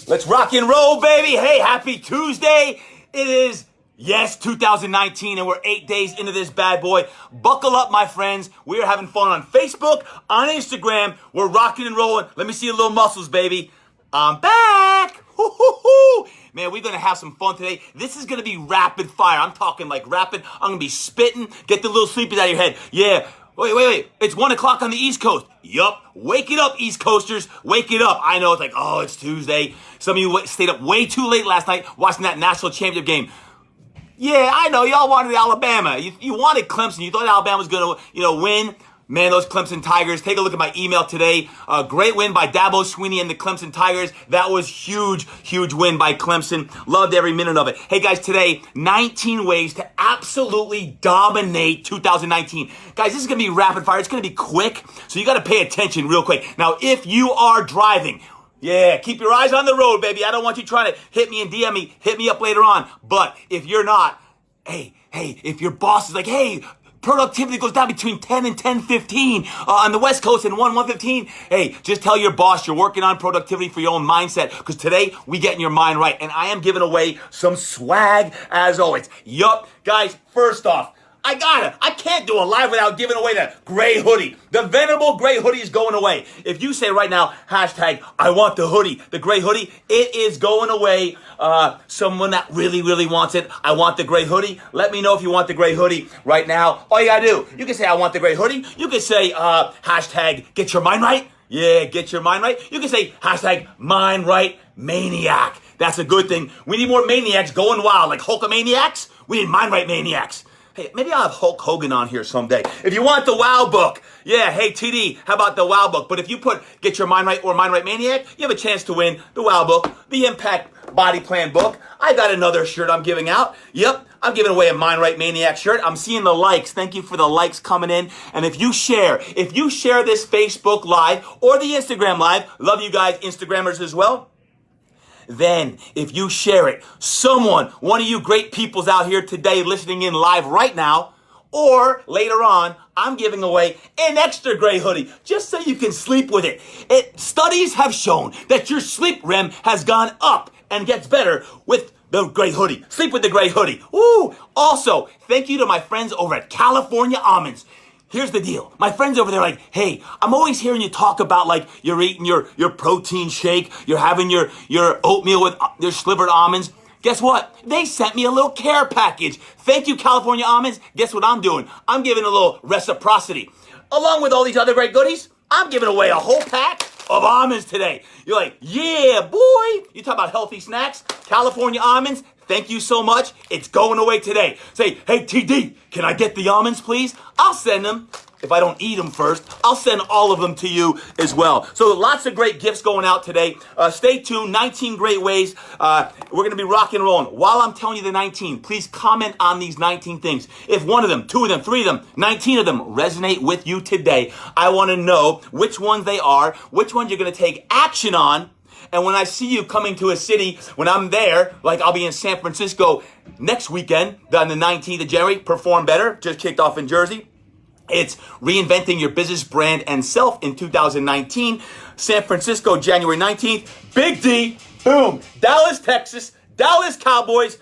Let's rock and roll, baby. Hey, happy Tuesday. It is, yes, 2019, and we're 8 days into this bad boy. Buckle up, my friends. We're having fun on Facebook, on Instagram. We're rocking and rolling. Let me see your little muscles, baby. I'm back. Hoo-hoo-hoo. Man, we're going to have some fun today. This is going to be rapid fire. I'm talking like rapid. I'm going to be spitting. Get the little sleepies out of your head. Yeah. Wait. It's 1 o'clock on the East Coast. Yup. Wake it up, East Coasters. Wake it up. I know it's like, oh, it's Tuesday. Some of you stayed up way too late last night watching that national championship game. Yeah, I know. Y'all wanted Alabama. You wanted Clemson. You thought Alabama was going to, win. Man, those Clemson Tigers. Take a look at my email today. Great win by Dabo Swinney and the Clemson Tigers. That was huge win by Clemson. Loved every minute of it. Hey, guys, today, 19 ways to absolutely dominate 2019. Guys, this is going to be rapid fire. It's going to be quick, so you got to pay attention real quick. Now, if you are driving, yeah, keep your eyes on the road, baby. I don't want you trying to hit me and DM me. Hit me up later on. But if you're not, hey, if your boss is like, hey, productivity goes down between 10 and 10:15 on the West Coast and 1:15. Hey, just tell your boss you're working on productivity for your own mindset, because today we get in your mind right. And I am giving away some swag as always. Yup, guys, first off, I can't do a live without giving away that gray hoodie. The venerable gray hoodie is going away. If you say right now, hashtag, I want the hoodie, the gray hoodie, it is going away. Someone that really wants it, I want the gray hoodie. Let me know if you want the gray hoodie right now. All you gotta do, you can say, I want the gray hoodie. You can say, hashtag, get your mind right. Yeah, get your mind right. You can say, hashtag, mind right maniac. That's a good thing. We need more maniacs going wild, like Hulkamaniacs. We need mind right maniacs. Hey, maybe I'll have Hulk Hogan on here someday. If you want the WOW book, yeah, hey, TD, how about the WOW book? But if you put Get Your Mind Right or Mind Right Maniac, you have a chance to win the WOW book, the Impact Body Plan book. I got another shirt I'm giving out. Yep, I'm giving away a Mind Right Maniac shirt. I'm seeing the likes. Thank you for the likes coming in. And if you share this Facebook Live or the Instagram Live, love you guys, Instagrammers as well. Then, if you share it, one of you great peoples out here today listening in live right now, or later on, I'm giving away an extra gray hoodie, just so you can sleep with it. Studies have shown that your sleep REM has gone up and gets better with the gray hoodie. Sleep with the gray hoodie. Ooh! Also, thank you to my friends over at California Almonds. Here's the deal. My friends over there are like, hey, I'm always hearing you talk about like you're eating your protein shake, you're having your oatmeal with your slivered almonds. Guess what? They sent me a little care package. Thank you, California Almonds. Guess what I'm doing? I'm giving a little reciprocity. Along with all these other great goodies, I'm giving away a whole pack of almonds today. You're like, yeah, boy. You talk about healthy snacks, California Almonds. Thank you so much. It's going away today. Say, hey, TD, can I get the almonds, please? I'll send them. If I don't eat them first, I'll send all of them to you as well. So lots of great gifts going out today. Stay tuned. 19 great ways. We're going to be rock and rolling. While I'm telling you the 19, please comment on these 19 things. If one of them, two of them, three of them, 19 of them resonate with you today, I want to know which ones they are, which ones you're going to take action on. And when I see you coming to a city, when I'm there, like I'll be in San Francisco next weekend, on the 19th of January, Perform Better, just kicked off in Jersey. It's reinventing your business brand and self in 2019. San Francisco, January 19th. Big D, boom. Dallas, Texas, Dallas Cowboys,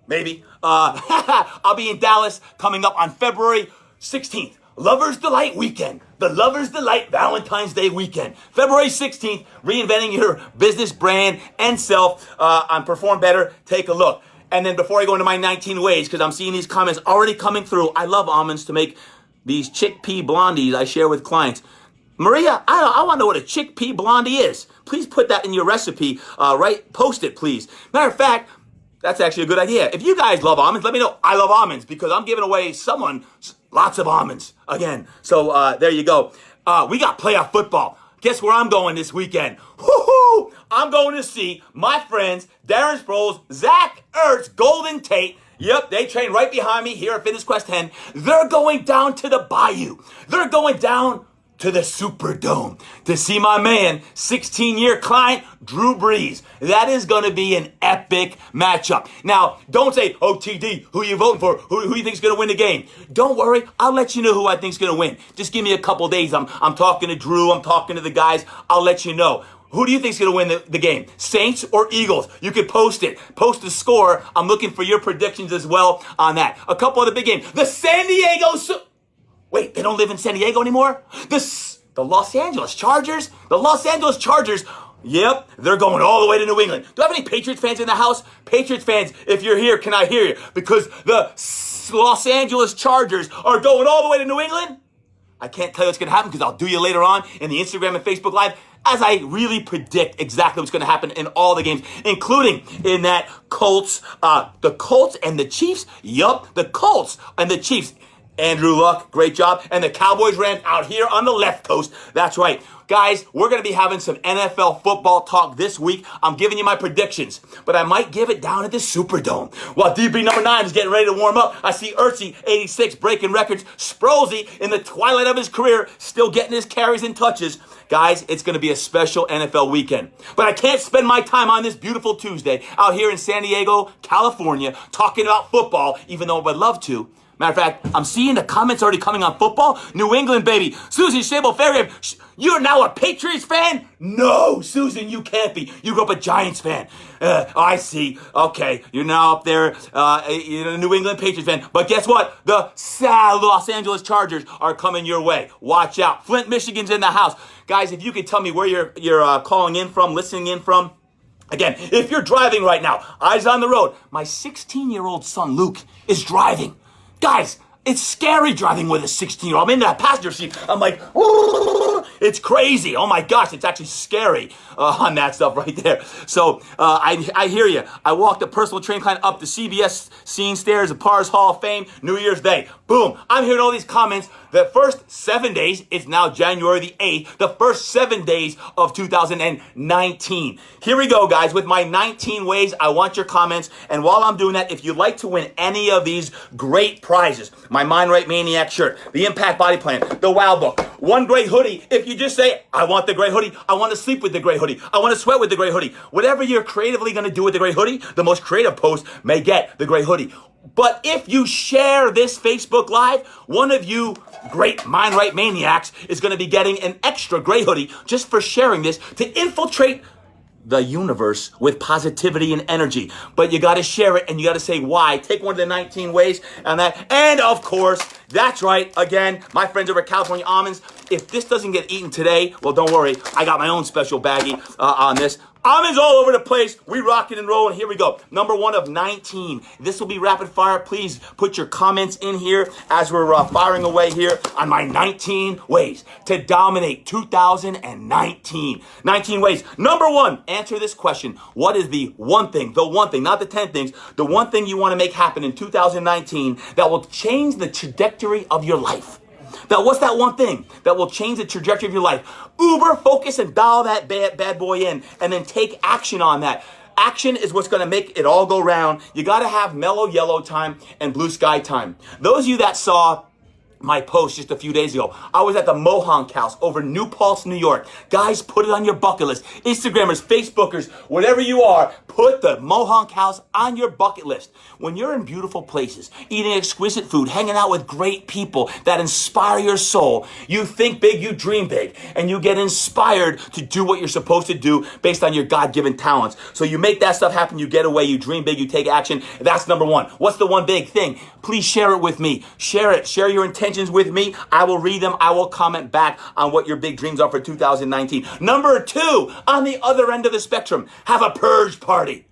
maybe. I'll be in Dallas coming up on February 16th. Lovers Delight Weekend. The Lovers Delight Valentine's Day Weekend. February 16th, reinventing your business brand and self on Perform Better. Take a look. And then before I go into my 19 ways, because I'm seeing these comments already coming through, I love almonds to make these chickpea blondies I share with clients. Maria, I want to know what a chickpea blondie is. Please put that in your recipe. Post it, please. Matter of fact, that's actually a good idea. If you guys love almonds, let me know. I love almonds because I'm giving away lots of almonds again. So there you go. We got playoff football. Guess where I'm going this weekend? Woo-hoo! I'm going to see my friends Darren Sproles, Zach Ertz, Golden Tate. Yep, they train right behind me here at Fitness Quest 10. They're going down to the Bayou. They're going down to the Superdome to see my man, 16-year client, Drew Brees. That is going to be an epic matchup. Now, don't say, oh, TD, who you voting for? Who you think's going to win the game? Don't worry. I'll let you know who I think's going to win. Just give me a couple days. I'm talking to Drew. I'm talking to the guys. I'll let you know. Who do you think's going to win the game? Saints or Eagles? You could post it. Post the score. I'm looking for your predictions as well on that. A couple of the big games. The San Diego... Wait, they don't live in San Diego anymore? The Los Angeles Chargers? The Los Angeles Chargers... Yep, they're going all the way to New England. Do I have any Patriots fans in the house? Patriots fans, if you're here, can I hear you? Because the Los Angeles Chargers are going all the way to New England? I can't tell you what's going to happen because I'll do you later on in the Instagram and Facebook Live as I really predict exactly what's going to happen in all the games, including in that the Colts and the Chiefs. Yup, the Colts and the Chiefs. Andrew Luck, great job. And the Cowboys ran out here on the left coast. That's right. Guys, we're going to be having some NFL football talk this week. I'm giving you my predictions, but I might give it down at the Superdome. While DB number 9 is getting ready to warm up, I see Ertzy, 86, breaking records. Sproulsy, in the twilight of his career, still getting his carries and touches. Guys, it's going to be a special NFL weekend. But I can't spend my time on this beautiful Tuesday out here in San Diego, California, talking about football, even though I would love to. Matter of fact, I'm seeing the comments already coming on football. New England, baby. Susan Shable-Fairgrave, you're now a Patriots fan? No, Susan, you can't be. You grew up a Giants fan. I see. Okay, you're now up there, you're a New England Patriots fan. But guess what? The Los Angeles Chargers are coming your way. Watch out. Flint, Michigan's in the house. Guys, if you could tell me where you're calling in from, listening in from. Again, if you're driving right now, eyes on the road. My 16-year-old son, Luke, is driving. Guys, it's scary driving with a 16-year-old. I'm in that passenger seat. I'm like, it's crazy. Oh my gosh, it's actually scary on that stuff right there. So I hear you. I walked a personal train client up the CBS scene stairs of Pars Hall of Fame, New Year's Day. Boom. I'm hearing all these comments. The first 7 days, it's now January the 8th, the first 7 days of 2019. Here we go, guys, with my 19 ways. I want your comments. And while I'm doing that, if you'd like to win any of these great prizes, my Mind Right Maniac shirt, the Impact Body Plan, the Wow Book, one great hoodie. If you just say, I want the great hoodie, I want to sleep with the great hoodie, I want to sweat with the great hoodie, whatever you're creatively going to do with the great hoodie, the most creative post may get the great hoodie. But if you share this Facebook Live, one of you great Mind Right Maniacs is going to be getting an extra gray hoodie just for sharing this to infiltrate the universe with positivity and energy. But you got to share it and you got to say why. Take one of the 19 ways and that. And of course, that's right. Again, my friends over at California Almonds, if this doesn't get eaten today, well, don't worry. I got my own special baggie on this. Almonds all over the place. We rocking and rolling. Here we go. Number 1 of 19. This will be rapid fire. Please put your comments in here as we're firing away here on my 19 ways to dominate 2019. 19 ways. Number 1, answer this question. What is the one thing, not the 10 things, the one thing you want to make happen in 2019 that will change the trajectory of your life? Now, what's that one thing that will change the trajectory of your life? Uber, focus, and dial that bad boy in, and then take action on that. Action is what's going to make it all go round. You got to have mellow yellow time and blue sky time. Those of you that saw my post just a few days ago, I was at the Mohonk House over New Paltz, New York. Guys, put it on your bucket list. Instagrammers, Facebookers, whatever you are, put the Mohonk House on your bucket list. When you're in beautiful places, eating exquisite food, hanging out with great people that inspire your soul, you think big, you dream big, and you get inspired to do what you're supposed to do based on your God-given talents. So you make that stuff happen, you get away, you dream big, you take action. That's number 1. What's the one big thing? Please share it with me. Share it. Share your intentions with me. I will read them. I will comment back on what your big dreams are for 2019. Number 2, on the other end of the spectrum, have a purge party.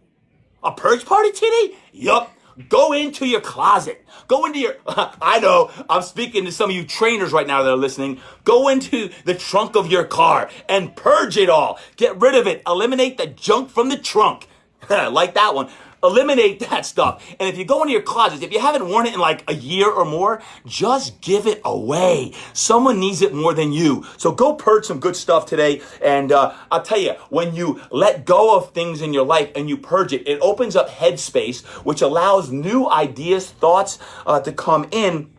A purge party, TD? Yup. Go into your closet. Go into your, I know, I'm speaking to some of you trainers right now that are listening. Go into the trunk of your car and purge it all. Get rid of it. Eliminate the junk from the trunk. Like that one. Eliminate that stuff. And if you go into your closets, if you haven't worn it in like a year or more, just give it away. Someone needs it more than you. So go purge some good stuff today. And I'll tell you, when you let go of things in your life and you purge it, it opens up headspace, which allows new ideas, thoughts to come in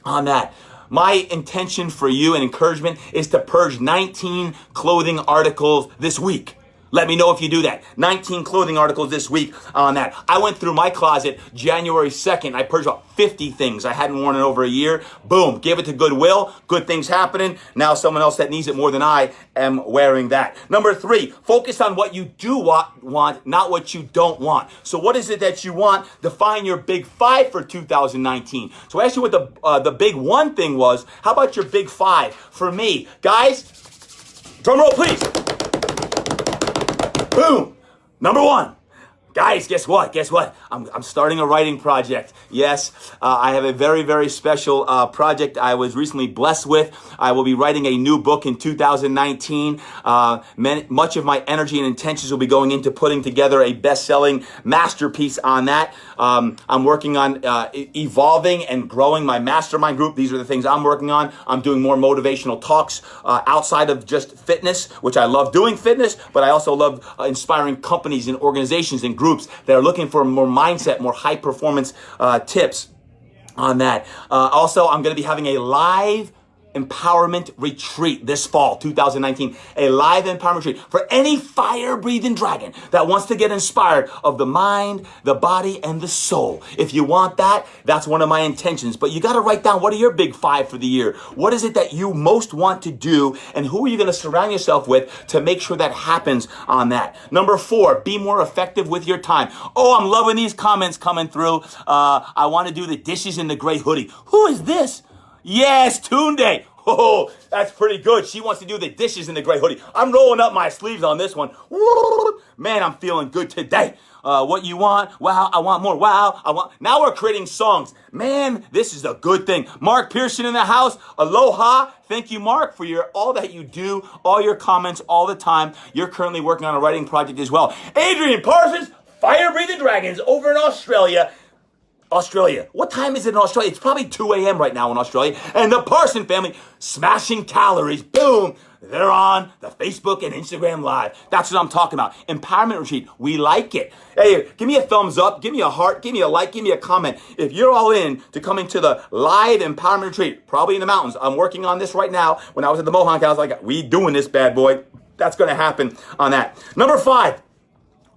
on that. My intention for you and encouragement is to purge 19 clothing articles this week. Let me know if you do that. 19 clothing articles this week on that. I went through my closet January 2nd. I purged about 50 things I hadn't worn in over a year. Boom, gave it to Goodwill. Good things happening. Now someone else that needs it more than I am wearing that. Number 3, focus on what you do want, not what you don't want. So what is it that you want? Define your big 5 for 2019. So I asked you what the big 1 thing was. How about your big 5? For me, guys, drum roll please. Boom. Number 1. Guys, guess what? I'm starting a writing project. Yes, I have a very, very special project I was recently blessed with. I will be writing a new book in 2019. Much of my energy and intentions will be going into putting together a best-selling masterpiece on that. I'm working on evolving and growing my mastermind group. These are the things I'm working on. I'm doing more motivational talks outside of just fitness, which I love doing fitness, but I also love inspiring companies and organizations and groups that are looking for more mindset, more high performance tips on that. Also, I'm going to be having a live empowerment retreat this fall, 2019, a live empowerment retreat for any fire-breathing dragon that wants to get inspired of the mind, the body, and the soul. If you want that, that's one of my intentions. But you got to write down, what are your big 5 for the year? What is it that you most want to do, and who are you going to surround yourself with to make sure that happens on that? Number 4, be more effective with your time. Oh, I'm loving these comments coming through. I want to do the dishes in the gray hoodie. Who is this? Yes, Tunde. Oh, that's pretty good. She wants to do the dishes in the gray hoodie. I'm rolling up my sleeves on this one. Man, I'm feeling good today. What you want? Wow, I want more. Wow, I want. Now we're creating songs. Man, this is a good thing. Mark Pearson in the house. Aloha. Thank you, Mark, for all that you do, all your comments all the time. You're currently working on a writing project as well. Adrian Parsons, Fire Breathing Dragons over in Australia. What time is it in Australia? It's probably 2 a.m. right now in Australia. And the Parson family, smashing calories. Boom. They're on the Facebook and Instagram Live. That's what I'm talking about. Empowerment retreat. We like it. Hey, give me a thumbs up. Give me a heart. Give me a like. Give me a comment. If you're all in to coming to the live empowerment retreat, probably in the mountains. I'm working on this right now. When I was at the Mohawk, I was like, we doing this bad boy. That's going to happen on that. Number 5.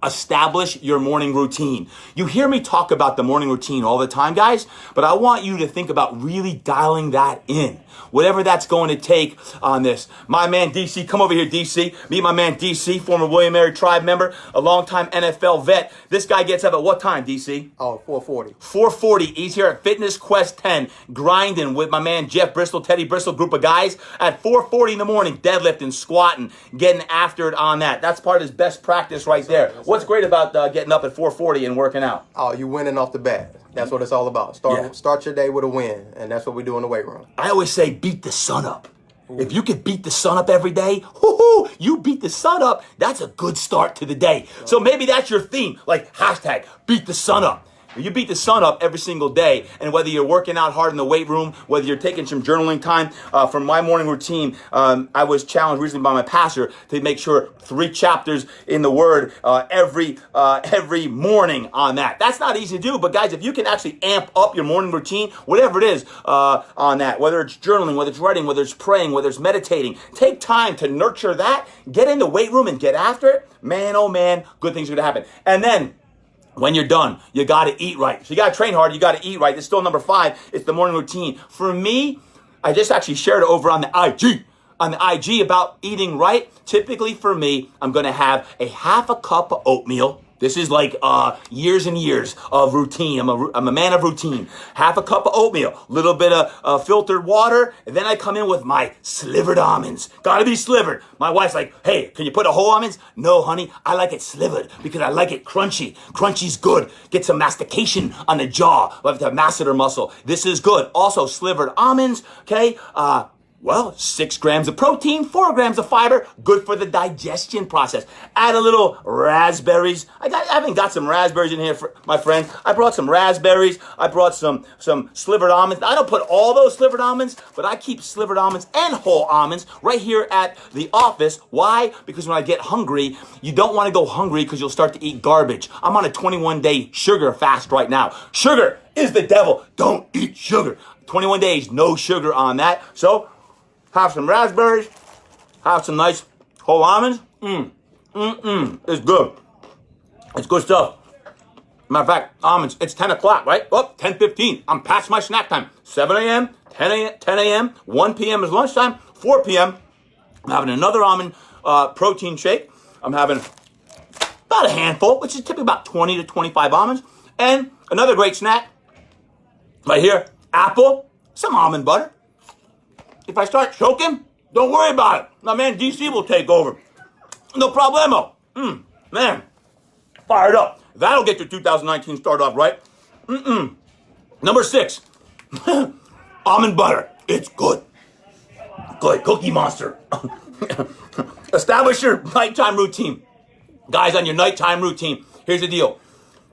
Establish your morning routine. You hear me talk about the morning routine all the time, guys, but I want you to think about really dialing that in. Whatever that's going to take on this. My man DC, come over here, DC. Meet my man DC, former William Mary Tribe member, a longtime NFL vet. This guy gets up at what time, DC? Oh, 4:40. 4:40. He's here at Fitness Quest 10, grinding with my man Jeff Bristol, Teddy Bristol, group of guys at 4:40 in the morning, deadlifting, squatting, getting after it on that. That's part of his best practice right there. What's great about getting up at 4:40 and working out? Oh, you winning off the bat. That's what it's all about. Start your day with a win, and that's what we do in the weight room. I always say beat the sun up. Ooh. If you could beat the sun up every day, whoo-hoo, you beat the sun up, that's a good start to the day. So maybe that's your theme, like hashtag beat the sun up. You beat the sun up every single day, and whether you're working out hard in the weight room, whether you're taking some journaling time, for my morning routine, I was challenged recently by my pastor to make sure 3 chapters in the Word every morning on that. That's not easy to do, but guys, if you can actually amp up your morning routine, whatever it is on that, whether it's journaling, whether it's writing, whether it's praying, whether it's meditating, take time to nurture that, get in the weight room and get after it. Man, oh man, good things are going to happen. And then, when you're done, you got to eat right. So you got to train hard. You got to eat right. It's still number 5. It's the morning routine. For me, I just actually shared it over on the IG. On the IG about eating right. Typically for me, I'm going to have a half a cup of oatmeal. This is like years and years of routine. I'm a man of routine. Half a cup of oatmeal, little bit of filtered water, and then I come in with my slivered almonds. Gotta be slivered. My wife's like, hey, can you put a whole almonds? No, honey, I like it slivered because I like it crunchy. Crunchy's good. Get some mastication on the jaw, like the masseter muscle. This is good. Also, slivered almonds, okay? 6 grams of protein, 4 grams of fiber, good for the digestion process. Add a little raspberries. I haven't got some raspberries in here, my friend. I brought some raspberries. I brought some slivered almonds. I don't put all those slivered almonds, but I keep slivered almonds and whole almonds right here at the office. Why? Because when I get hungry, you don't want to go hungry because you'll start to eat garbage. I'm on a 21-day sugar fast right now. Sugar is the devil. Don't eat sugar. 21 days, no sugar on that. So, have some raspberries, have some nice whole almonds. It's good. It's good stuff. Matter of fact, almonds, it's 10 o'clock, right? Oh, 10:15. I'm past my snack time. 7 a.m., 10 a.m., 1 p.m. is lunchtime, 4 p.m. I'm having another almond protein shake. I'm having about a handful, which is typically about 20 to 25 almonds. And another great snack right here, apple, some almond butter. If I start choking, don't worry about it. My man DC will take over. No problemo. Man, fired up. That'll get your 2019 start off right. Number 6, almond butter. It's good. Good. Cookie Monster. Establish your nighttime routine. Guys, on your nighttime routine, here's the deal.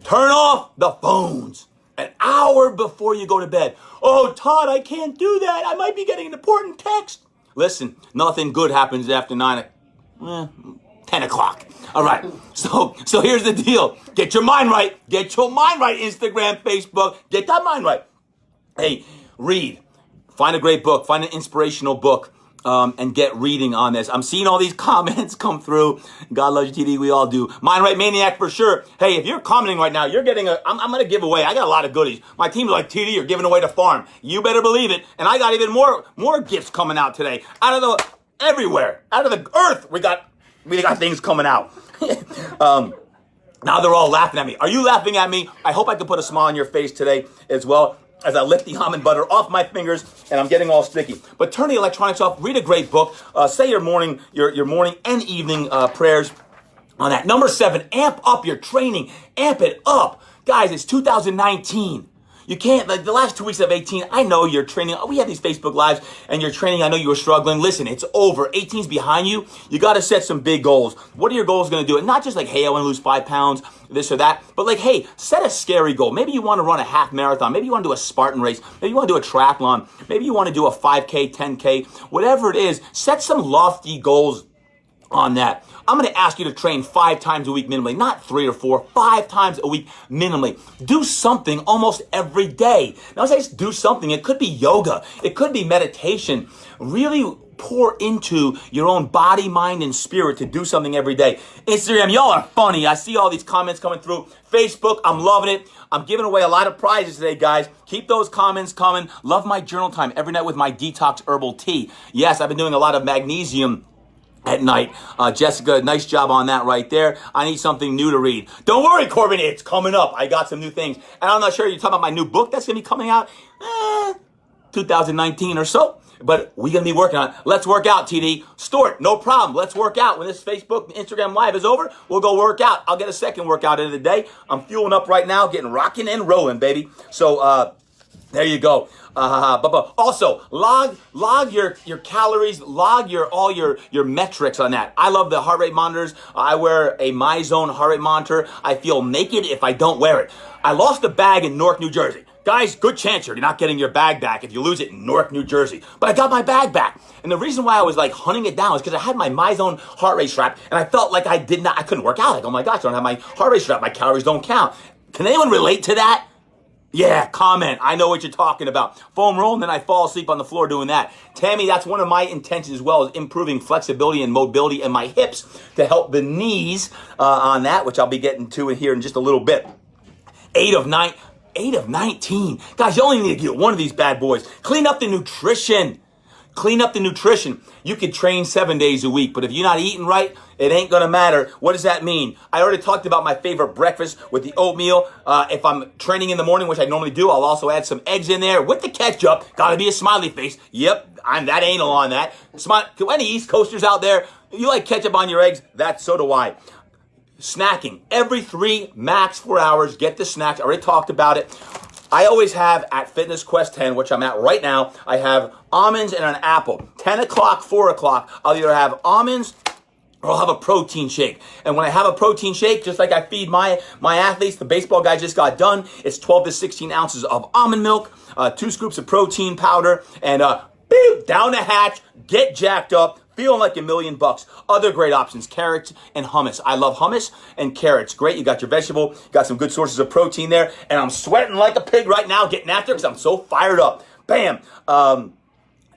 Turn off the phones an hour before you go to bed. Oh, Todd, I can't do that. I might be getting an important text. Listen, nothing good happens after 10 o'clock. All right. So here's the deal. Get your mind right. Get your mind right, Instagram, Facebook. Get that mind right. Hey, read. Find a great book. Find an inspirational book. And get reading on this. I'm seeing all these comments come through. God loves you, TD. We all do. Mind Right Maniac for sure. Hey, if you're commenting right now, you're getting I'm going to give away. I got a lot of goodies. My team's like, TD, you're giving away the farm. You better believe it. And I got even more gifts coming out today. Everywhere. Out of the earth, we got things coming out. Now they're all laughing at me. Are you laughing at me? I hope I can put a smile on your face today as well, as I lift the almond butter off my fingers and I'm getting all sticky. But turn the electronics off, read a great book, say your morning and evening prayers on that. Number 7, amp up your training. Amp it up. Guys, it's 2019. You can't, like the last 2 weeks of 18, I know you're training. We had these Facebook Lives and you're training. I know you were struggling. Listen, it's over. 18's behind you. You got to set some big goals. What are your goals going to do? And not just like, hey, I want to lose 5 pounds, this or that, but like, hey, set a scary goal. Maybe you want to run a half marathon. Maybe you want to do a Spartan race. Maybe you want to do a triathlon. Maybe you want to do a 5K, 10K, whatever it is. Set some lofty goals on that. I'm going to ask you to train 5 times a week minimally, not 3 or 4, 5 times a week minimally. Do something almost every day. Now, as I say do something, it could be yoga. It could be meditation. Really pour into your own body, mind, and spirit to do something every day. Instagram, y'all are funny. I see all these comments coming through. Facebook, I'm loving it. I'm giving away a lot of prizes today, guys. Keep those comments coming. Love my journal time every night with my detox herbal tea. Yes, I've been doing a lot of magnesium at night. Jessica, nice job on that right there. I need something new to read. Don't worry, Corbin, it's coming up. I got some new things. And I'm not sure you're talking about my new book that's going to be coming out 2019 or so. But we're going to be working on it. Let's work out, TD. Stuart, no problem. Let's work out. When this Facebook, Instagram Live is over, we'll go work out. I'll get a second workout in the day. I'm fueling up right now, getting rocking and rolling, baby. So, there you go. But also log your calories, log all your metrics on that. I love the heart rate monitors. I wear a MyZone heart rate monitor. I feel naked if I don't wear it. I lost a bag in Newark, New Jersey. Guys, good chance you're not getting your bag back if you lose it in Newark, New Jersey. But I got my bag back. And the reason why I was like hunting it down is because I had my MyZone heart rate strap and I felt like I couldn't work out. Like, oh my gosh, I don't have my heart rate strap. My calories don't count. Can anyone relate to that? Yeah, comment. I know what you're talking about. Foam roll, and then I fall asleep on the floor doing that. Tammy, that's one of my intentions as well, is improving flexibility and mobility in my hips to help the knees on that, which I'll be getting to here in just a little bit. 8 of 19. Guys, you only need to get one of these bad boys. Clean up the nutrition. You could train 7 days a week, but if you're not eating right, it ain't gonna matter. What does that mean? I already talked about my favorite breakfast with the oatmeal. If I'm training in the morning, which I normally do, I'll also add some eggs in there with the ketchup. Gotta be a smiley face. Yep, I'm that anal on that. To any East Coasters out there, you like ketchup on your eggs? So do I. Snacking. Every 3, max 4 hours, get the snacks. I already talked about it. I always have at Fitness Quest 10, which I'm at right now, I have almonds and an apple. 10 o'clock, 4 o'clock, I'll either have almonds or I'll have a protein shake. And when I have a protein shake, just like I feed my athletes, the baseball guy just got done, it's 12 to 16 ounces of almond milk, 2 scoops of protein powder, and down the hatch, get jacked up, feeling like $1,000,000. Other great options, carrots and hummus. I love hummus and carrots. Great, you got your vegetable, got some good sources of protein there, and I'm sweating like a pig right now getting after it because I'm so fired up. Bam.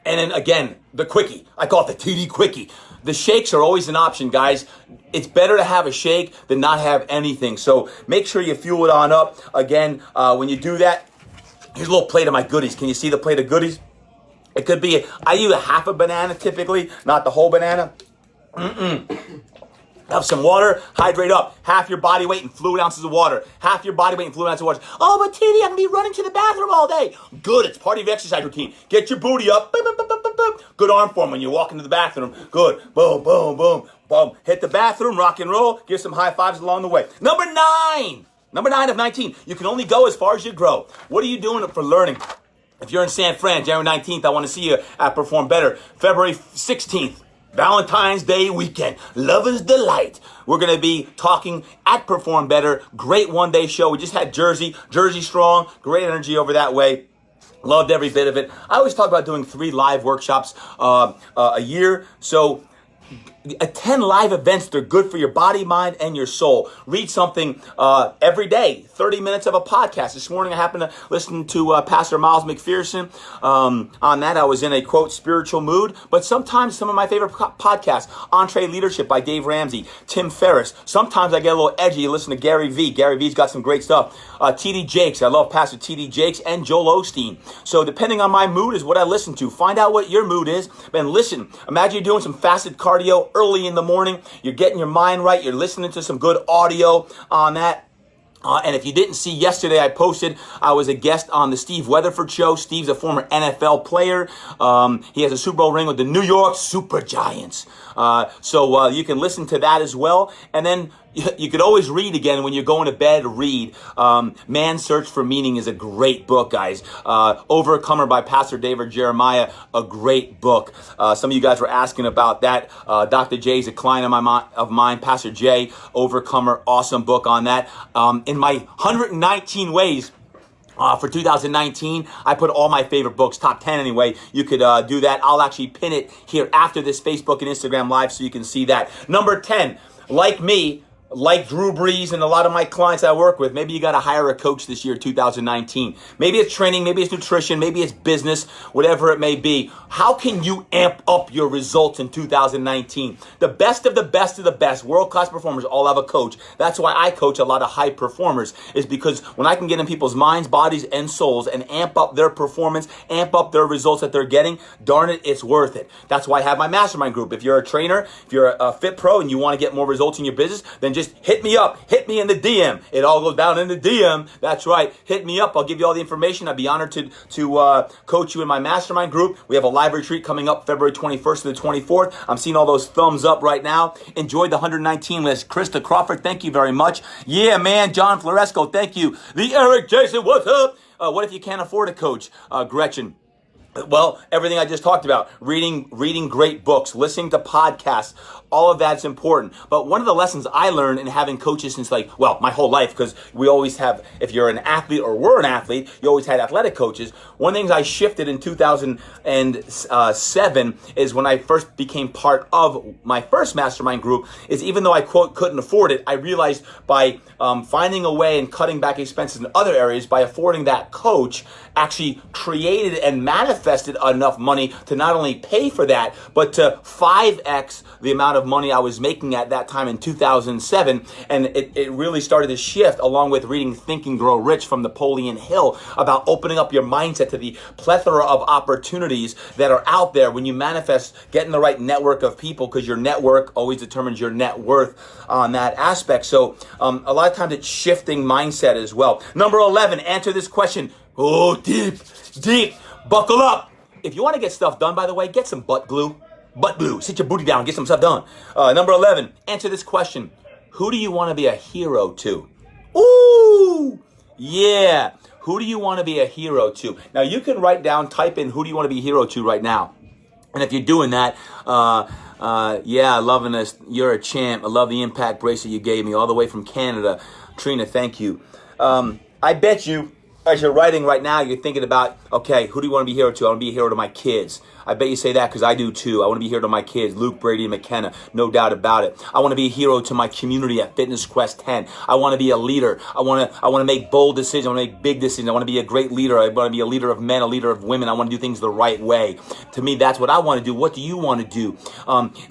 And then again, the quickie. I call it the TD quickie. The shakes are always an option, guys. It's better to have a shake than not have anything. So make sure you fuel it on up. Again, when you do that, here's a little plate of my goodies. Can you see the plate of goodies? It could be, I use a half a banana typically, not the whole banana. Have some water, hydrate up. Half your body weight in fluid ounces of water. Half your body weight in fluid ounces of water. Oh, but TD, I'm going to be running to the bathroom all day. Good, it's part of your exercise routine. Get your booty up. Boom, boom, boom, boom, boom, boom. Good arm form when you walk into the bathroom. Good. Boom, boom, boom, boom. Hit the bathroom, rock and roll. Give some high fives along the way. Number 9 of 19. You can only go as far as you grow. What are you doing for learning? If you're in San Fran, January 19th, I want to see you at Perform Better. February 16th. Valentine's Day weekend, Lover's Delight. We're going to be talking at Perform Better. Great one-day show. We just had Jersey strong. Great energy over that way. Loved every bit of it. I always talk about doing 3 live workshops a year. So attend live events. They're good for your body, mind, and your soul. Read something every day. 30 minutes of a podcast. This morning I happened to listen to Pastor Miles McPherson. On that, I was in a, quote, spiritual mood. But sometimes some of my favorite podcasts, Entree Leadership by Dave Ramsey, Tim Ferriss. Sometimes I get a little edgy. You listen to Gary Vee. Gary Vee's got some great stuff. T.D. Jakes. I love Pastor T.D. Jakes and Joel Osteen. So depending on my mood is what I listen to. Find out what your mood is. And listen, imagine you're doing some fasted cardio early in the morning. You're getting your mind right. You're listening to some good audio on that. And if you didn't see yesterday, I posted, I was a guest on the Steve Weatherford show. Steve's a former NFL player. He has a Super Bowl ring with the New York Super Giants. So you can listen to that as well. And then you could always read again when you're going to bed. Read Man's Search for Meaning is a great book, guys. Overcomer by Pastor David Jeremiah, a great book. Some of you guys were asking about that. Dr. J's a client of mine, Pastor J, Overcomer, awesome book on that. In my 119 ways for 2019, I put all my favorite books, top 10 anyway. You could do that. I'll actually pin it here after this Facebook and Instagram live so you can see that. Number 10, like me, like Drew Brees and a lot of my clients I work with, maybe you got to hire a coach this year, 2019. Maybe it's training, maybe it's nutrition, maybe it's business, whatever it may be. How can you amp up your results in 2019? The best of the best of the best, world-class performers all have a coach. That's why I coach a lot of high performers, is because when I can get in people's minds, bodies, and souls and amp up their performance, amp up their results that they're getting, darn it, it's worth it. That's why I have my mastermind group. If you're a trainer, if you're a fit pro and you want to get more results in your business, then just hit me up. Hit me in the DM. It all goes down in the DM. That's right. Hit me up. I'll give you all the information. I'd be honored to coach you in my mastermind group. We have a live retreat coming up February 21st to the 24th. I'm seeing all those thumbs up right now. Enjoy the 119 list. Krista Crawford, thank you very much. Yeah, man. John Floresco, thank you. The Eric Jason, what's up? What if you can't afford a coach? Gretchen. Well, everything I just talked about, reading great books, listening to podcasts, all of that's important. But one of the lessons I learned in having coaches since my whole life, because we always have, if you're an athlete or were an athlete, you always had athletic coaches. One of the things I shifted in 2007 is when I first became part of my first mastermind group, is even though I, quote, couldn't afford it, I realized by finding a way and cutting back expenses in other areas, by affording that coach, actually created and manifested enough money to not only pay for that, but to 5x the amount of money I was making at that time in 2007. And it really started to shift, along with reading Think and Grow Rich from Napoleon Hill, about opening up your mindset to the plethora of opportunities that are out there when you manifest, getting the right network of people, because your network always determines your net worth on that aspect. So a lot of times it's shifting mindset as well. Number 11, answer this question. Oh, deep. Buckle up. If you want to get stuff done, by the way, get some butt glue. Sit your booty down, get some stuff done. Number 11, answer this question. Who do you want to be a hero to? Ooh, yeah. Who do you want to be a hero to? Now, you can type in who do you want to be a hero to right now. And if you're doing that, yeah, loving this. You're a champ. I love the impact bracelet you gave me all the way from Canada. Trina, thank you. I bet you As you're writing right now, you're thinking about, okay, who do you want to be a hero to? I want to be a hero to my kids. I bet you say that because I do too. I want to be a hero to my kids, Luke, Brady, and McKenna, no doubt about it. I want to be a hero to my community at Fitness Quest 10. I want to be a leader. I want to make bold decisions. I want to make big decisions. I want to be a great leader. I want to be a leader of men, a leader of women. I want to do things the right way. To me, that's what I want to do. What do you want to do?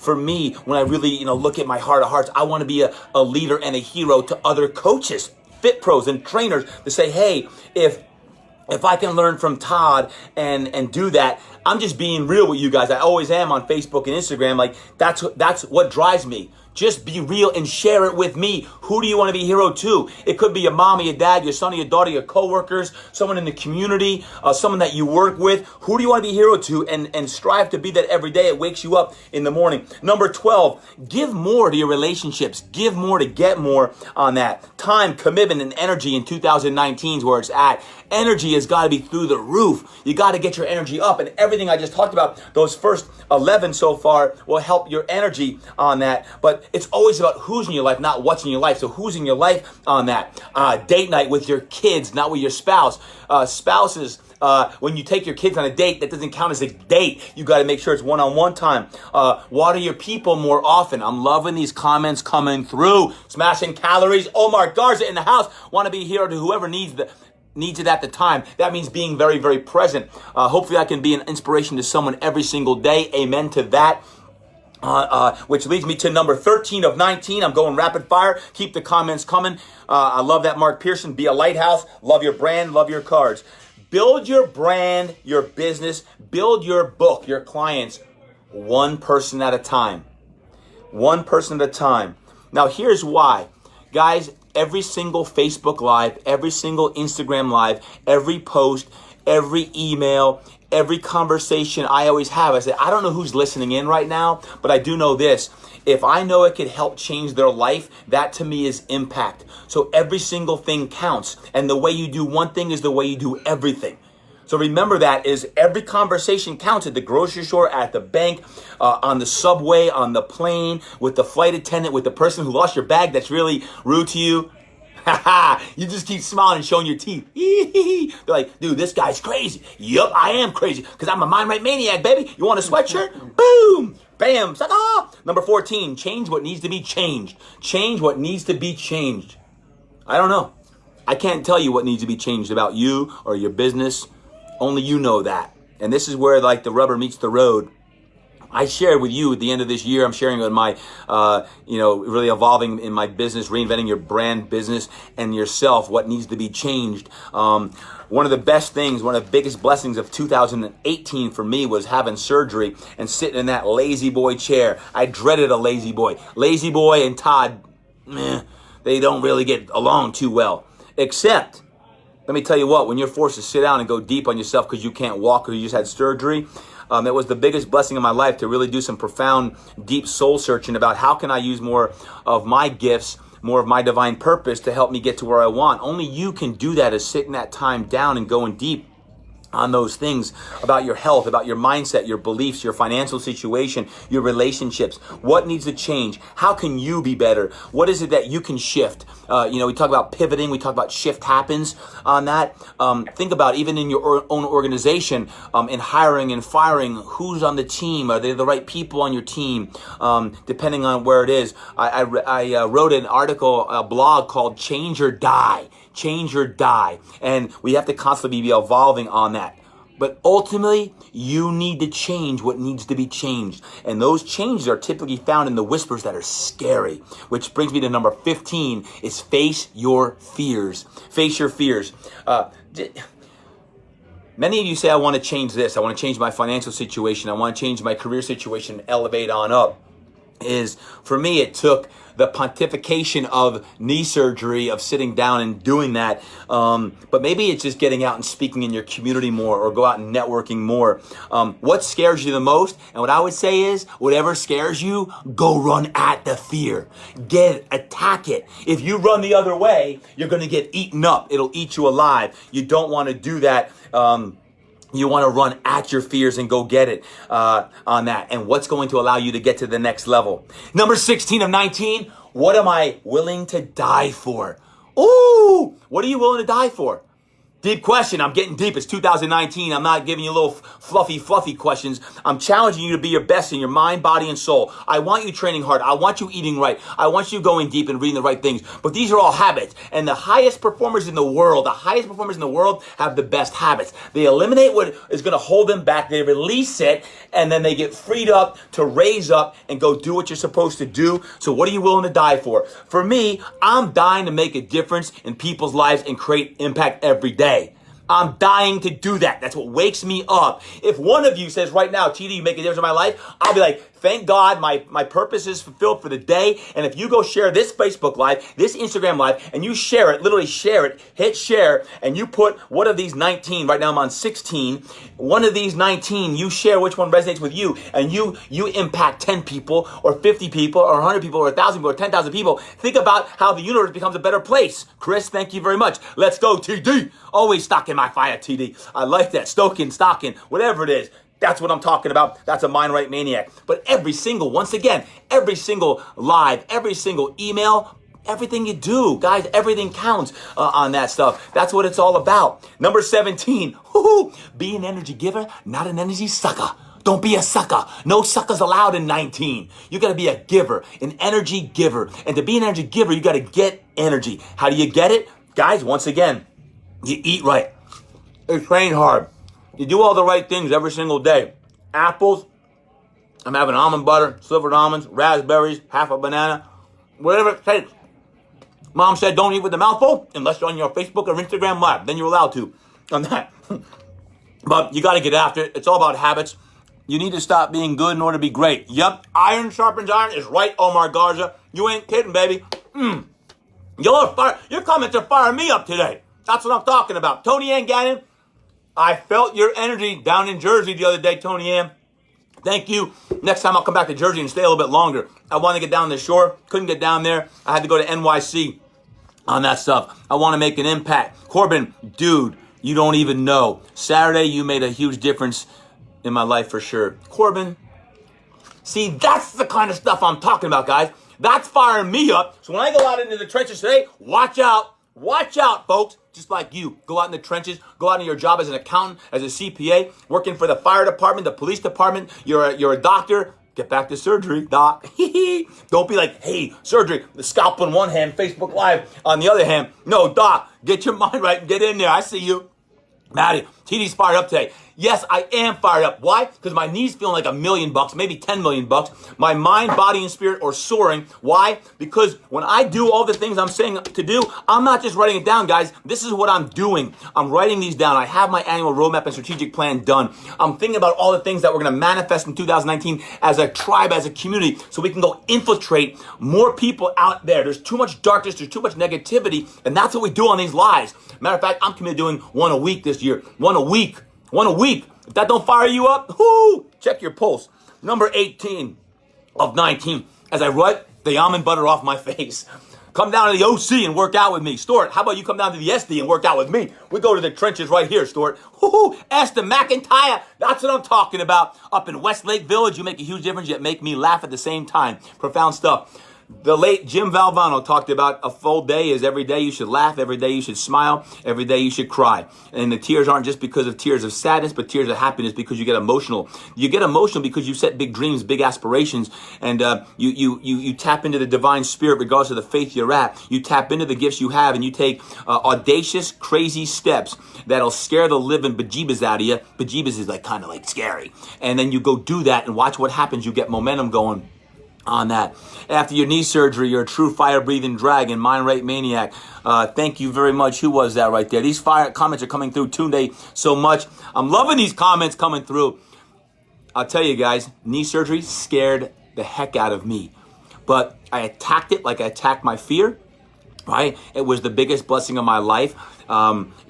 For me, when I really, look at my heart of hearts, I want to be a leader and a hero to other coaches, fit pros and trainers to say, hey, if I can learn from Todd and do that, I'm just being real with you guys. I always am on Facebook and Instagram. Like that's what drives me. Just be real and share it with me. Who do you want to be a hero to? It could be your mom or your dad, your son or your daughter, your coworkers, someone in the community, someone that you work with. Who do you want to be a hero to? And strive to be that every day. It wakes you up in the morning. Number 12, give more to your relationships. Give more to get more on that. Time, commitment, and energy in 2019 is where it's at. Energy has got to be through the roof. You got to get your energy up. And everything I just talked about, those first 11 so far, will help your energy on that. But it's always about who's in your life, not what's in your life. So who's in your life on that? Date night with your kids, not with your spouse. Spouses, when you take your kids on a date, that doesn't count as a date. You got to make sure it's one-on-one time. Water your people more often. I'm loving these comments coming through. Smashing calories. Omar Garza in the house. Want to be a hero to whoever needs it at the time. That means being very, very present. Hopefully I can be an inspiration to someone every single day. Amen to that. Which leads me to number 13 of 19. I'm going rapid fire. Keep the comments coming. I love that, Mark Pearson. Be a lighthouse. Love your brand. Love your cards. Build your brand, your business. Build your book, your clients, one person at a time. One person at a time. Now, here's why. Guys, every single Facebook Live, every single Instagram Live, every post, every email, every conversation I always have, I say, I don't know who's listening in right now, but I do know this. If I know it could help change their life, that to me is impact. So every single thing counts. And the way you do one thing is the way you do everything. So remember that is every conversation counts at the grocery store, at the bank, on the subway, on the plane, with the flight attendant, with the person who lost your bag that's really rude to you. You just keep smiling and showing your teeth. They're like, dude, this guy's crazy. Yup, I am crazy because I'm a mind right maniac, baby. You want a sweatshirt? Boom. Bam. Number 14, change what needs to be changed. Change what needs to be changed. I don't know. I can't tell you what needs to be changed about you or your business. Only you know that. And this is where like the rubber meets the road. I shared with you at the end of this year, I'm sharing with my, really evolving in my business, reinventing your brand, business, and yourself, what needs to be changed. One of the best things, one of the biggest blessings of 2018 for me was having surgery and sitting in that lazy boy chair. I dreaded a lazy boy. Lazy boy and Todd, they don't really get along too well. Except, let me tell you what, when you're forced to sit down and go deep on yourself because you can't walk or you just had surgery, it was the biggest blessing of my life to really do some profound, deep soul searching about how can I use more of my gifts, more of my divine purpose to help me get to where I want. Only you can do that, is sitting that time down and going deep on those things about your health, about your mindset, your beliefs, your financial situation, your relationships. What needs to change? How can you be better? What is it that you can shift? We talk about pivoting. We talk about shift happens on that. Think about even in your own organization, in hiring and firing, who's on the team? Are they the right people on your team? Depending on where it is. I wrote an article, a blog called Change or Die. Change or die. And we have to constantly be evolving on that. But ultimately, you need to change what needs to be changed. And those changes are typically found in the whispers that are scary. Which brings me to number 15, is face your fears. Face your fears. Many of you say, I want to change this. I want to change my financial situation. I want to change my career situation, elevate on up. For me, it took the pontification of knee surgery, of sitting down and doing that. But maybe it's just getting out and speaking in your community more, or go out and networking more. What scares you the most? And what I would say is, whatever scares you, go run at the fear. Attack it. If you run the other way, you're going to get eaten up. It'll eat you alive. You don't want to do that. You want to run at your fears and go get it on that. And what's going to allow you to get to the next level? Number 16 of 19, what am I willing to die for? Ooh, what are you willing to die for? Deep question. I'm getting deep. It's 2019. I'm not giving you little fluffy questions. I'm challenging you to be your best in your mind, body, and soul. I want you training hard. I want you eating right. I want you going deep and reading the right things. But these are all habits. And the highest performers in the world, have the best habits. They eliminate what is going to hold them back. They release it, and then they get freed up to raise up and go do what you're supposed to do. So what are you willing to die for? For me, I'm dying to make a difference in people's lives and create impact every day. I'm dying to do that. That's what wakes me up. If one of you says right now, TD, you make a difference in my life, I'll be like, thank God my purpose is fulfilled for the day. And if you go share this Facebook Live, this Instagram Live, and you share it, literally share it, hit share, and you put one of these 19, right now I'm on 16, one of these 19, you share which one resonates with you, and you impact 10 people, or 50 people, or 100 people, or 1,000 people, or 10,000 people. Think about how the universe becomes a better place. Chris, thank you very much. Let's go, TD. Always stocking my fire, TD. I like that. Stoking, stocking, whatever it is. That's what I'm talking about. That's a mind right maniac. But every single live, every single email, everything you do, guys, everything counts on that stuff. That's what it's all about. Number 17, be an energy giver, not an energy sucker. Don't be a sucker. No suckers allowed in 19. You got to be a giver, an energy giver. And to be an energy giver, you got to get energy. How do you get it? Guys, once again, you eat right. You train hard. You do all the right things every single day. Apples. I'm having almond butter, slivered almonds, raspberries, half a banana, whatever it takes. Mom said don't eat with the mouth full unless you're on your Facebook or Instagram Live. Then you're allowed to on that. But you got to get after it. It's all about habits. You need to stop being good in order to be great. Yep, iron sharpens iron is right, Omar Garza. You ain't kidding, baby. Your comments are firing me up today. That's what I'm talking about. Tony Ann Gannon, I felt your energy down in Jersey the other day, Tony Ann. Thank you. Next time I'll come back to Jersey and stay a little bit longer. I want to get down the shore. Couldn't get down there. I had to go to NYC on that stuff. I want to make an impact. Corbin, dude, you don't even know. Saturday, you made a huge difference in my life for sure. Corbin, see, that's the kind of stuff I'm talking about, guys. That's firing me up. So when I go out into the trenches today, watch out. Watch out, folks. Just like you. Go out in the trenches. Go out in your job as an accountant, as a CPA, working for the fire department, the police department. You're a doctor. Get back to surgery, doc. Don't be like, hey, surgery, the scalpel in one hand, Facebook Live on the other hand. No, doc, get your mind right and get in there. I see you. Maddie, TD's fired up today. Yes, I am fired up. Why? Because my knees feeling like $1 million, maybe $10 million. My mind, body, and spirit are soaring. Why? Because when I do all the things I'm saying to do, I'm not just writing it down, guys. This is what I'm doing. I'm writing these down. I have my annual roadmap and strategic plan done. I'm thinking about all the things that we're going to manifest in 2019 as a tribe, as a community, so we can go infiltrate more people out there. There's too much darkness. There's too much negativity. And that's what we do on these lives. Matter of fact, I'm committed to doing one a week this year. One a week. If that don't fire you up, check your pulse. Number 18 of 19. As I rub the almond butter off my face. Come down to the OC and work out with me. Stuart, how about you come down to the SD and work out with me? We go to the trenches right here, Stuart. Aston McIntyre. That's what I'm talking about. Up in Westlake Village, you make a huge difference, yet make me laugh at the same time. Profound stuff. The late Jim Valvano talked about a full day is every day you should laugh, every day you should smile, every day you should cry. And the tears aren't just because of tears of sadness, but tears of happiness because you get emotional. You get emotional because you set big dreams, big aspirations, and you tap into the divine spirit regardless of the faith you're at. You tap into the gifts you have, and you take audacious, crazy steps that'll scare the living bejeebas out of you. Bejeebas is like kind of like scary. And then you go do that and watch what happens. You get momentum going on that. After your knee surgery, you're a true fire-breathing dragon, mind rate maniac. Thank you very much. Who was that right there? These fire comments are coming through today so much. I'm loving these comments coming through. I'll tell you guys, knee surgery scared the heck out of me. But I attacked it like I attacked my fear. Right? It was the biggest blessing of my life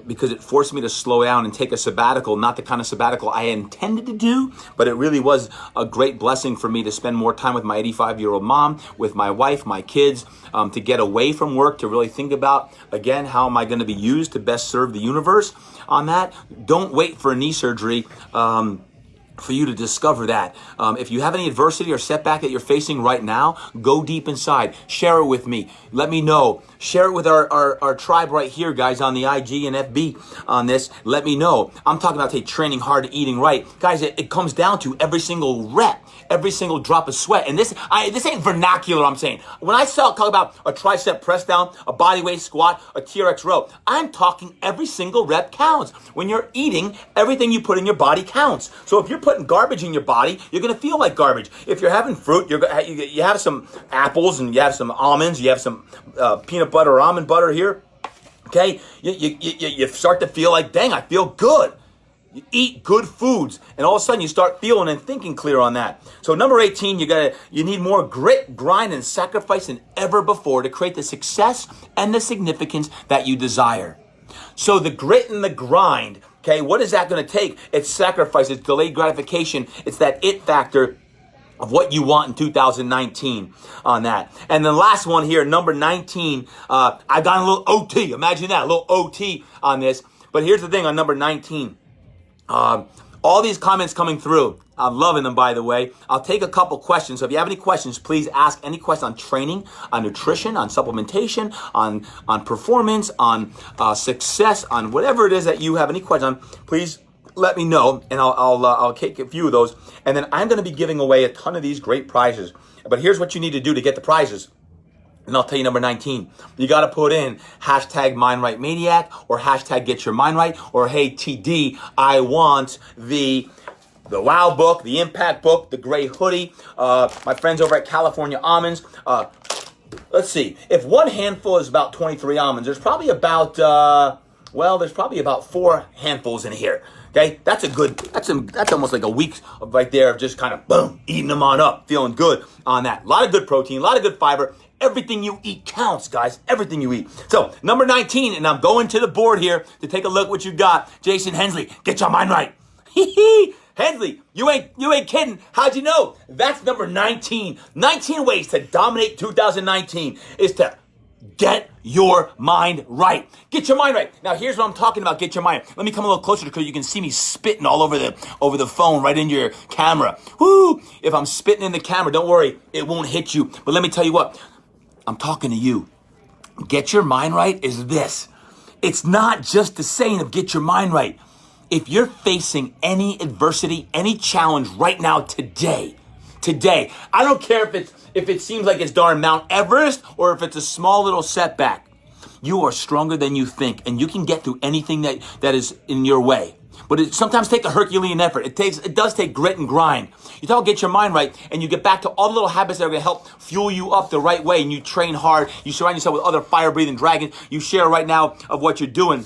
because it forced me to slow down and take a sabbatical, not the kind of sabbatical I intended to do, but it really was a great blessing for me to spend more time with my 85-year-old mom, with my wife, my kids, to get away from work, to really think about, again, how am I going to be used to best serve the universe on that. Don't wait for a knee surgery for you to discover that. If you have any adversity or setback that you're facing right now, go deep inside. Share it with me. Let me know. Share it with our tribe right here, guys, on the IG and FB on this. Let me know. I'm talking about training hard, eating right. Guys, it comes down to every single rep, every single drop of sweat. And this ain't vernacular, I'm saying. When I talk about a tricep press down, a bodyweight squat, a TRX row, I'm talking every single rep counts. When you're eating, everything you put in your body counts. So if you're putting garbage in your body, you're going to feel like garbage. If you're having fruit, you have some apples and you have some almonds, you have some peanut butter or almond butter here, okay? You start to feel like, dang, I feel good. You eat good foods, and all of a sudden you start feeling and thinking clear on that. So number 18, you need more grit, grind, and sacrifice than ever before to create the success and the significance that you desire. So the grit and the grind, okay, what is that going to take? It's sacrifice, it's delayed gratification, it's that it factor of what you want in 2019 on that. And the last one here, number 19, I got a little OT. Imagine that, a little OT on this. But here's the thing on number 19. All these comments coming through, I'm loving them, by the way. I'll take a couple questions. So if you have any questions, please ask any question on training, on nutrition, on supplementation, on performance, on success, on whatever it is that you have any questions on. Please let me know, and I'll take a few of those. And then I'm going to be giving away a ton of these great prizes. But here's what you need to do to get the prizes. And I'll tell you number 19. You got to put in hashtag MindRightManiac or hashtag Get Your Mind Right or hey TD, I want the Wow book, the Impact book, the gray hoodie. My friends over at California Almonds. Let's see. If one handful is about 23 almonds, there's probably about there's probably about 4 handfuls in here. Okay, that's almost like a week right there of just kind of boom, eating them on up, feeling good on that. A lot of good protein, a lot of good fiber. Everything you eat counts, guys. Everything you eat. So number 19, and I'm going to the board here to take a look what you got. Jason Hensley, get your mind right. Hensley, you ain't kidding. How'd you know? That's number 19. 19 ways to dominate 2019 is to get your mind right. Get your mind right. Now, here's what I'm talking about. Get your mind. Let me come a little closer because you can see me spitting all over the phone right into your camera. Woo! If I'm spitting in the camera, don't worry, it won't hit you. But let me tell you what. I'm talking to you. Get your mind right is this. It's not just the saying of get your mind right. If you're facing any adversity, any challenge right now, today, I don't care if it seems like it's darn Mount Everest or if it's a small little setback, you are stronger than you think, and you can get through anything that is in your way. But it sometimes takes a Herculean effort. It does take grit and grind. You talk get your mind right, and you get back to all the little habits that are going to help fuel you up the right way, and you train hard. You surround yourself with other fire-breathing dragons. You share right now of what you're doing.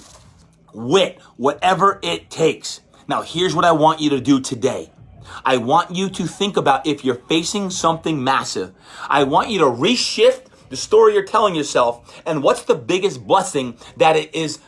Wit, whatever it takes. Now, here's what I want you to do today. I want you to think about if you're facing something massive. I want you to reshift the story you're telling yourself, and what's the biggest blessing that it is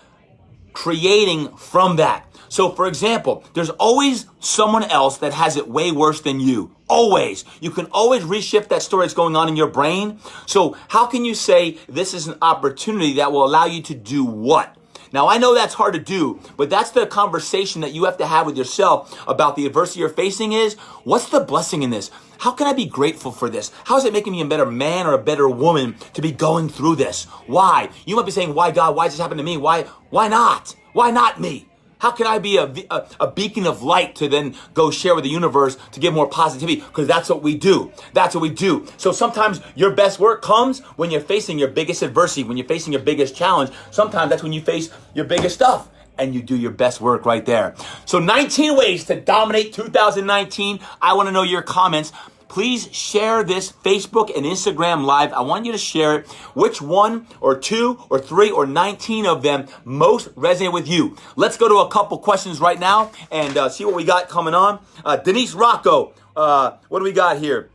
creating from that. So, for example, there's always someone else that has it way worse than you. Always. You can always reshift that story that's going on in your brain. So how can you say this is an opportunity that will allow you to do what? Now, I know that's hard to do, but that's the conversation that you have to have with yourself about the adversity you're facing is, what's the blessing in this? How can I be grateful for this? How is it making me a better man or a better woman to be going through this? Why? You might be saying, why God? Why does this happen to me? Why not? Why not me? How can I be a beacon of light to then go share with the universe to give more positivity? Because that's what we do. That's what we do. So sometimes your best work comes when you're facing your biggest adversity, when you're facing your biggest challenge. Sometimes that's when you face your biggest stuff and you do your best work right there. So 19 ways to dominate 2019. I want to know your comments. Please share this Facebook and Instagram Live. I want you to share it. Which one or 2 or 3 or 19 of them most resonate with you? Let's go to a couple questions right now and see what we got coming on. Denise Rocco, what do we got here?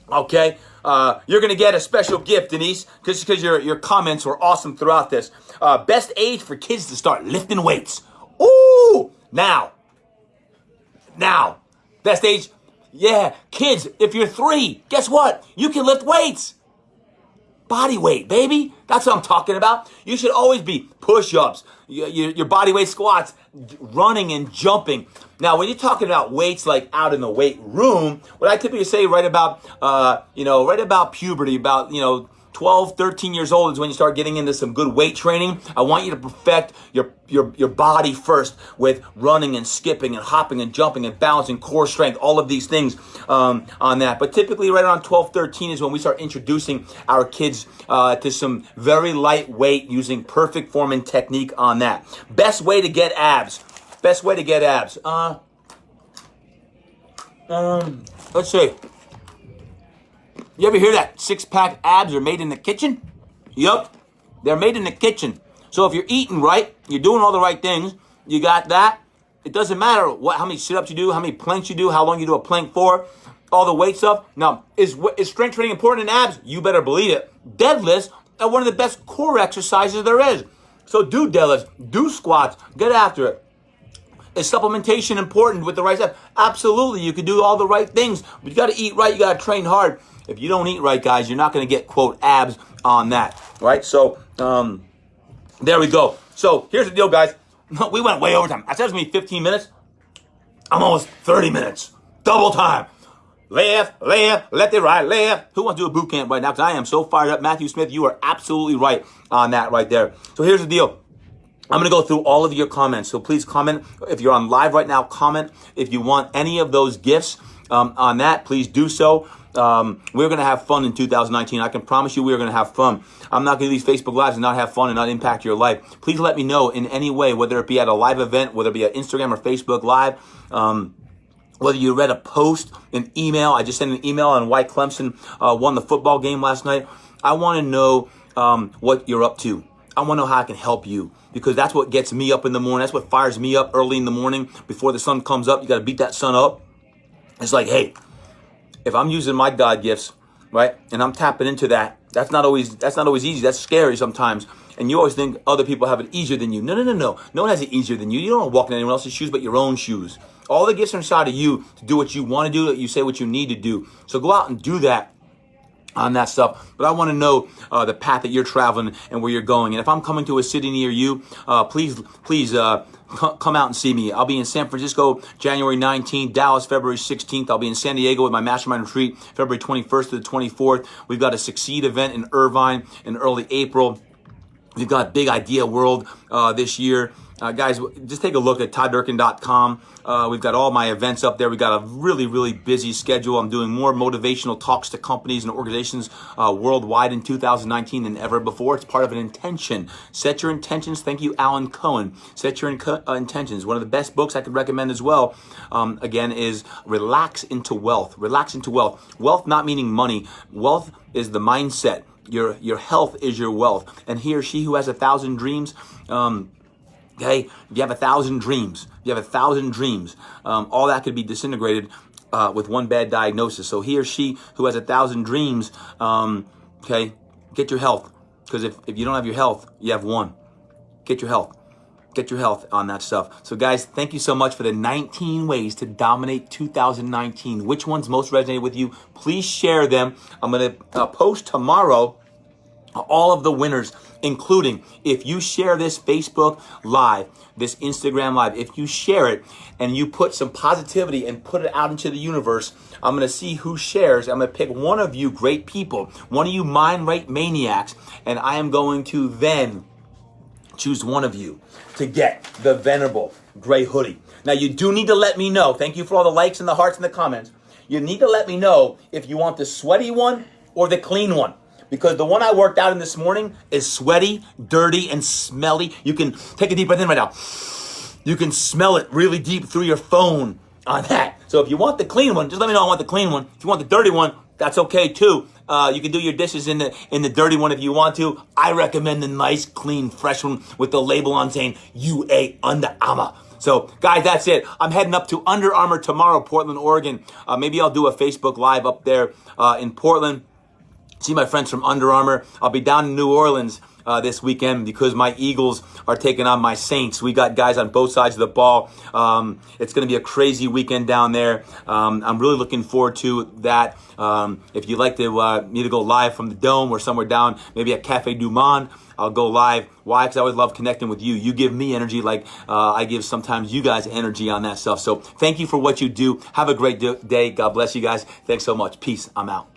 Okay, you're going to get a special gift, Denise, just because your comments were awesome throughout this. Best age for kids to start lifting weights. Ooh, now, best age. Yeah, kids, if you're 3, guess what? You can lift weights. Body weight, baby. That's what I'm talking about. You should always be push-ups, your body weight squats, running and jumping. Now, when you're talking about weights like out in the weight room, what I typically say right about puberty, about, 12, 13 years old is when you start getting into some good weight training. I want you to perfect your body first with running and skipping and hopping and jumping and balancing, core strength, all of these things on that. But typically right around 12, 13 is when we start introducing our kids to some very lightweight using perfect form and technique on that. Best way to get abs. Best way to get abs. Let's see. You ever hear that 6-pack abs are made in the kitchen? Yup, they're made in the kitchen. So if you're eating right, you're doing all the right things, you got that. It doesn't matter how many sit-ups you do, how many planks you do, how long you do a plank for, all the weight stuff. Now, is strength training important in abs? You better believe it. Deadlifts are one of the best core exercises there is. So do deadlifts, do squats, get after it. Is supplementation important with the right stuff? Absolutely. You can do all the right things, but you got to eat right. You got to train hard. If you don't eat right, guys, you're not going to get, quote, abs on that, right? So there we go. So here's the deal, guys. We went way over time. I said it was going to be 15 minutes. I'm almost 30 minutes. Double time. Left, left it right, left. Who wants to do a boot camp right now? Because I am so fired up. Matthew Smith, you are absolutely right on that right there. So here's the deal. I'm going to go through all of your comments. So please comment. If you're on live right now, comment. If you want any of those gifts on that, please do so. We're going to have fun in 2019. I can promise you we're going to have fun. I'm not going to do these Facebook Lives and not have fun and not impact your life. Please let me know in any way, whether it be at a live event, whether it be at Instagram or Facebook Live, whether you read a post, an email. I just sent an email on why Clemson won the football game last night. I want to know what you're up to. I want to know how I can help you, because that's what gets me up in the morning. That's what fires me up early in the morning before the sun comes up. You got to beat that sun up. It's like, hey, if I'm using my God gifts, right, and I'm tapping into that, that's not always easy. That's scary sometimes. And you always think other people have it easier than you. No. No one has it easier than you. You don't walk in anyone else's shoes but your own shoes. All the gifts are inside of you to do what you want to do, that you say what you need to do. So go out and do that on that stuff. But I want to know the path that you're traveling and where you're going. And if I'm coming to a city near you, please come out and see me. I'll be in San Francisco January 19th, Dallas February 16th. I'll be in San Diego with my mastermind retreat February 21st to the 24th. We've got a Succeed event in Irvine in early April. We've got Big Idea World this year. Guys, just take a look at todddurkin.com. We've got all my events up there. We've got a really, really busy schedule. I'm doing more motivational talks to companies and organizations worldwide in 2019 than ever before. It's part of an intention. Set your intentions. Thank you, Alan Cohen. Set your intentions. One of the best books I could recommend as well, again, is Relax into Wealth. Relax into Wealth. Wealth not meaning money. Wealth is the mindset. Your health is your wealth. And he or she who has 1,000 dreams, okay, if you have 1,000 dreams, all that could be disintegrated with one bad diagnosis. So he or she who has 1,000 dreams, okay, get your health. Because if you don't have your health, you have one. Get your health. Get your health on that stuff. So guys, thank you so much for the 19 ways to dominate 2019. Which ones most resonated with you? Please share them. I'm going to post tomorrow all of the winners, including if you share this Facebook Live, this Instagram Live, if you share it and you put some positivity and put it out into the universe, I'm going to see who shares. I'm going to pick one of you great people, one of you mind rate maniacs, and I am going to then choose one of you to get the venerable gray hoodie. Now, you do need to let me know. Thank you for all the likes and the hearts and the comments. You need to let me know if you want the sweaty one or the clean one. Because the one I worked out in this morning is sweaty, dirty, and smelly. You can take a deep breath in right now. You can smell it really deep through your phone on that. So if you want the clean one, just let me know I want the clean one. If you want the dirty one, that's okay too. You can do your dishes in the dirty one if you want to. I recommend the nice, clean, fresh one with the label on saying UA Under Armour. So, guys, that's it. I'm heading up to Under Armour tomorrow, Portland, Oregon. Maybe I'll do a Facebook Live up there in Portland. See my friends from Under Armour. I'll be down in New Orleans this weekend because my Eagles are taking on my Saints. We got guys on both sides of the ball. It's going to be a crazy weekend down there. I'm really looking forward to that. If you'd like to me to go live from the Dome or somewhere down, maybe at Cafe Du Monde, I'll go live. Why? Because I always love connecting with you. You give me energy like I give sometimes you guys energy on that stuff. So thank you for what you do. Have a great day. God bless you guys. Thanks so much. Peace. I'm out.